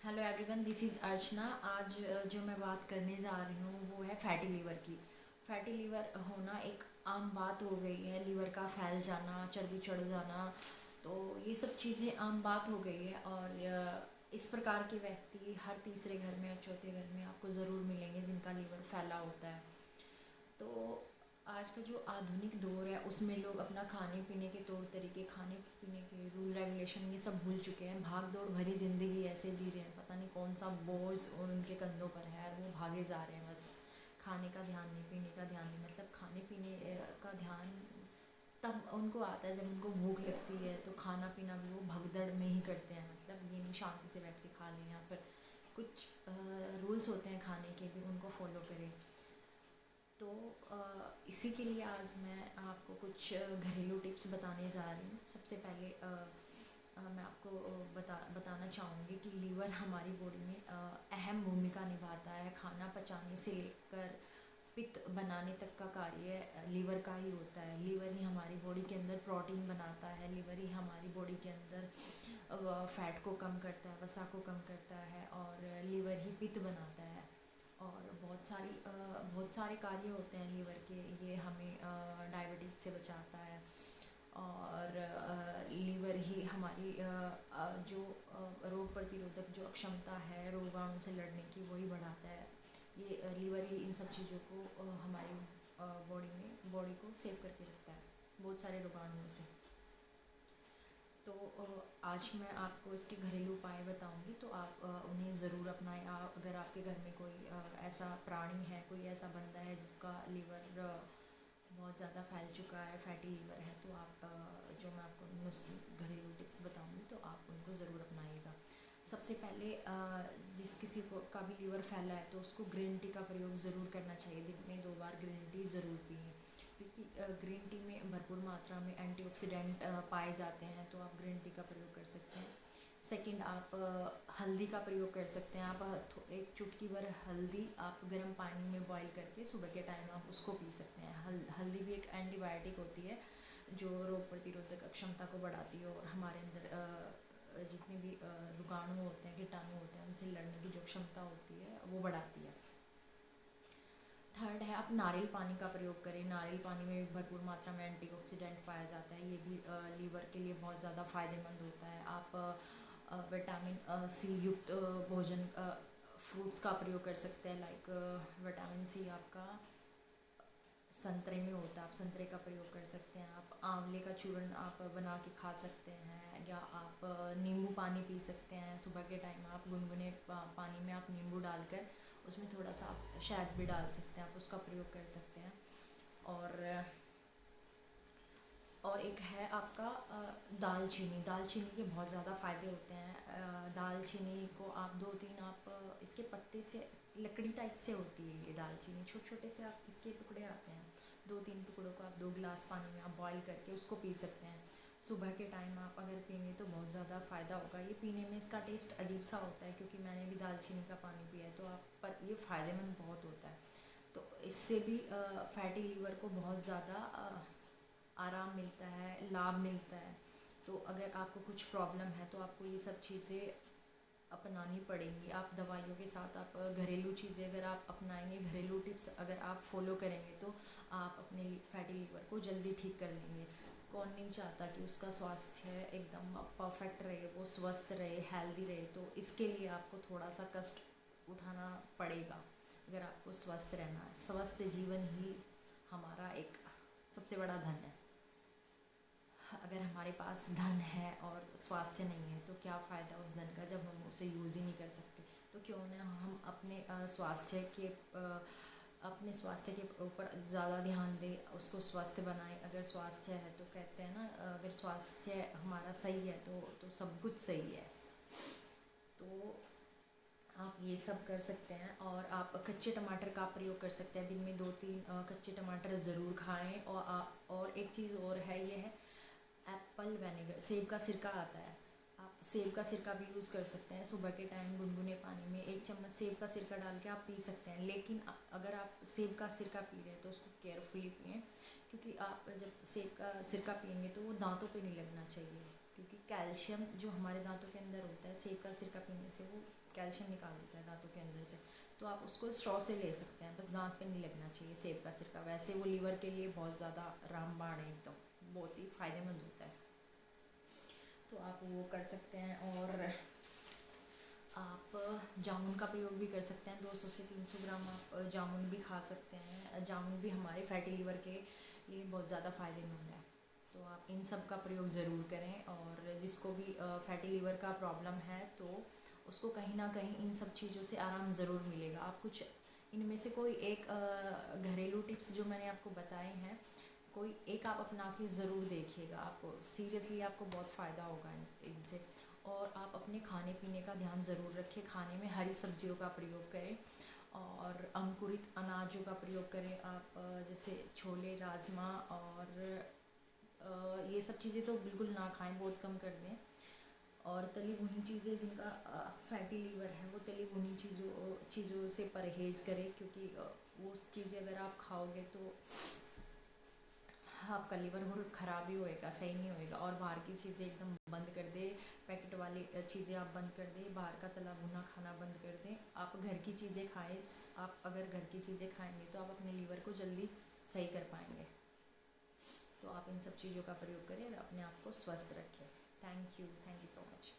Hello everyone, this is अर्चना। आज जो मैं बात करने जा रही हूँ वो है फैटी लीवर की। फैटी लीवर होना एक आम बात हो गई है। लीवर का फैल जाना, चर्बी चढ़ जाना, तो ये सब चीज़ें आम बात हो गई है। और इस प्रकार के व्यक्ति हर तीसरे घर में और चौथे घर में आपको ज़रूर मिलेंगे जिनका लीवर फैला होता है। तो आज का जो आधुनिक दौर है उसमें लोग अपना खाने पीने के तौर तरीके, खाने पीने के रूल रेगुलेशन ये सब भूल चुके हैं। भाग दौड़ भरी ज़िंदगी ऐसे जी रहे हैं, पता नहीं कौन सा बोझ उनके कंधों पर है और वो भागे जा रहे हैं। बस खाने का ध्यान नहीं, पीने का ध्यान नहीं। मतलब खाने पीने का ध्यान तब उनको आता है जब उनको भूख लगती है, तो खाना पीना भी वो भगदड़ में ही करते हैं। मतलब ये नहीं शांति से बैठ के खा लें, या फिर कुछ रूल्स होते हैं खाने के भी, उनको फॉलो करें। तो इसी के लिए आज मैं आपको कुछ घरेलू टिप्स बताने जा रही हूँ। सबसे पहले मैं आपको बताना चाहूँगी कि लीवर हमारी बॉडी में अहम भूमिका निभाता है। खाना पचाने से लेकर पित्त बनाने तक का कार्य लीवर का ही होता है। लीवर ही हमारी बॉडी के अंदर प्रोटीन बनाता है। लीवर ही हमारी बॉडी के अंदर फैट को कम करता है, वसा को कम करता है, और लीवर ही पित्त बनाता है। और बहुत सारे कार्य होते हैं लीवर के। ये हमें डायबिटीज से बचाता है। और लीवर ही हमारी जो रोग प्रतिरोधक जो क्षमता है रोगाणु से लड़ने की, वही बढ़ाता है। ये लीवर ही इन सब चीज़ों को हमारी बॉडी को सेव करके रखता है बहुत सारे रोगाणुओं से। तो आज मैं आपको इसके घरेलू उपाय बताऊंगी, तो आप उन्हें ज़रूर अपनाएं। अगर आपके घर में कोई ऐसा प्राणी है, कोई ऐसा बंदा है जिसका लीवर बहुत ज़्यादा फैल चुका है, फैटी लीवर है, तो आप जो मैं आपको घरेलू टिप्स बताऊंगी तो आप उनको ज़रूर अपनाइएगा। सबसे पहले जिस किसी को का भी लीवर फैला है तो उसको ग्रीन टी का प्रयोग ज़रूर करना चाहिए। दिन में 2 बार ग्रीन टी ज़रूर पिए, क्योंकि ग्रीन टी में भरपूर मात्रा में एंटीऑक्सीडेंट पाए जाते हैं, तो आप ग्रीन टी का प्रयोग कर सकते हैं। सेकंड, आप हल्दी का प्रयोग कर सकते हैं। आप एक चुटकी भर हल्दी आप गर्म पानी में बॉईल करके सुबह के टाइम आप उसको पी सकते हैं। हल्दी भी एक एंटीबायोटिक होती है जो रोग प्रतिरोधक क्षमता को बढ़ाती है, और हमारे अंदर जितने भी रोगाणु होते हैं, कीटाणु होते हैं, उनसे लड़ने की जो क्षमता होती है वो बढ़ाती है। थर्ड है, आप नारियल पानी का प्रयोग करें। नारियल पानी में भी भरपूर मात्रा में एंटीऑक्सीडेंट पाया जाता है। ये भी लीवर के लिए बहुत ज़्यादा फ़ायदेमंद होता है। आप विटामिन सी युक्त भोजन, फ्रूट्स का प्रयोग कर सकते हैं। लाइक विटामिन सी आपका संतरे में होता है, आप संतरे का प्रयोग कर सकते हैं। आप आंवले का चूर्ण आप बना के खा सकते हैं, या आप नींबू पानी पी सकते हैं। सुबह के टाइम आप गुनगुने पानी में आप नींबू डालकर उसमें थोड़ा सा आप शहद भी डाल सकते हैं, आप उसका प्रयोग कर सकते हैं। और एक है आपका दालचीनी। दालचीनी के बहुत ज़्यादा फ़ायदे होते हैं। दालचीनी को आप 2-3 आप इसके पत्ते से, लकड़ी टाइप से होती है ये दालचीनी, छोटे छोटे से आप इसके टुकड़े आते हैं। 2-3 टुकड़ों को आप 2 गिलास पानी में आप बॉईल करके उसको पी सकते हैं। सुबह के टाइम आप अगर पिएंगे तो बहुत ज़्यादा फ़ायदा होगा। ये पीने में इसका टेस्ट अजीब सा होता है, क्योंकि मैंने भी दालचीनी का पानी पिया है, तो आप पर ये फ़ायदेमंद बहुत होता है। तो इससे भी फैटी लीवर को बहुत ज़्यादा आराम मिलता है, लाभ मिलता है। तो अगर आपको कुछ प्रॉब्लम है तो आपको ये सब चीज़ें अपनानी पड़ेंगी। आप दवाइयों के साथ आप घरेलू चीज़ें अगर आप अपनाएंगे, घरेलू टिप्स अगर आप फॉलो करेंगे, तो आप अपने फैटी लीवर को जल्दी ठीक कर लेंगे। कौन नहीं चाहता कि उसका स्वास्थ्य एकदम परफेक्ट रहे, वो स्वस्थ रहे, हेल्दी रहे। तो इसके लिए आपको थोड़ा सा कष्ट उठाना पड़ेगा अगर आपको स्वस्थ रहना है। स्वस्थ जीवन ही हमारा एक सबसे बड़ा धन है। अगर हमारे पास धन है और स्वास्थ्य नहीं है तो क्या फ़ायदा उस धन का, जब हम उसे यूज़ ही नहीं कर सकते। तो क्यों ना हम अपने स्वास्थ्य के ऊपर ज़्यादा ध्यान दें, उसको स्वस्थ बनाएं। अगर स्वास्थ्य है तो कहते हैं ना, अगर स्वास्थ्य हमारा सही है तो सब कुछ सही है। तो आप ये सब कर सकते हैं। और आप कच्चे टमाटर का प्रयोग कर सकते हैं। दिन में 2-3 कच्चे टमाटर ज़रूर खाएं। और एक चीज़ और है, ये है एप्पल विनेगर। सेब का सिरका आता है, आप सेब का सिरका भी यूज़ कर सकते हैं। सुबह के टाइम गुनगुने पानी में 1 चम्मच सेब का सिरका डाल के आप पी सकते हैं। लेकिन अगर आप सेब का सिरका पी रहे हैं तो उसको केयरफुली पिएं, क्योंकि आप जब सेब का सिरका पिएंगे तो वो दांतों पे नहीं लगना चाहिए। क्योंकि कैल्शियम जो हमारे दांतों के अंदर होता है, सेब का सिरका पीने से वो कैल्शियम निकाल देता है दांतों के अंदर से। तो आप उसको स्ट्रॉ से ले सकते हैं, बस दांत पे नहीं लगना चाहिए सेब का सिरका। वैसे वो लीवर के लिए बहुत ज़्यादा रामबाण है, एकदम बहुत ही फ़ायदेमंद होता है। तो आप वो कर सकते हैं। और आप जामुन का प्रयोग भी कर सकते हैं, 200 से 300 ग्राम आप जामुन भी खा सकते हैं। जामुन भी हमारे फैटी लीवर के लिए बहुत ज़्यादा फ़ायदेमंद है। तो आप इन सब का प्रयोग ज़रूर करें। और जिसको भी फैटी लीवर का प्रॉब्लम है तो उसको कहीं ना कहीं इन सब चीज़ों से आराम ज़रूर मिलेगा। आप कुछ इनमें से कोई एक घरेलू टिप्स जो मैंने आपको बताए हैं, कोई एक आप अपना के ज़रूर देखिएगा, आपको सीरियसली आपको बहुत फ़ायदा होगा इनसे। और आप अपने खाने पीने का ध्यान ज़रूर रखें, खाने में हरी सब्जियों का प्रयोग करें और अंकुरित अनाजों का प्रयोग करें। आप जैसे छोले, राजमा और ये सब चीज़ें तो बिल्कुल ना खाएं, बहुत कम कर दें। और तली भुनी चीज़ें, जिनका फैटी लीवर है, वो तली भुनी चीज़ों से परहेज़ करें, क्योंकि वो चीज़ें अगर आप खाओगे तो आपका लीवर बहुत ख़राब ही होएगा, सही नहीं होएगा। और बाहर की चीज़ें एकदम बंद कर दे, पैकेट वाली चीज़ें आप बंद कर दें, बाहर का तला भुना खाना बंद कर दें। आप घर की चीज़ें खाएं। आप अगर घर की चीज़ें खाएंगे तो आप अपने लीवर को जल्दी सही कर पाएंगे। तो आप इन सब चीज़ों का प्रयोग करें और अपने आप को स्वस्थ रखें। Thank you so much.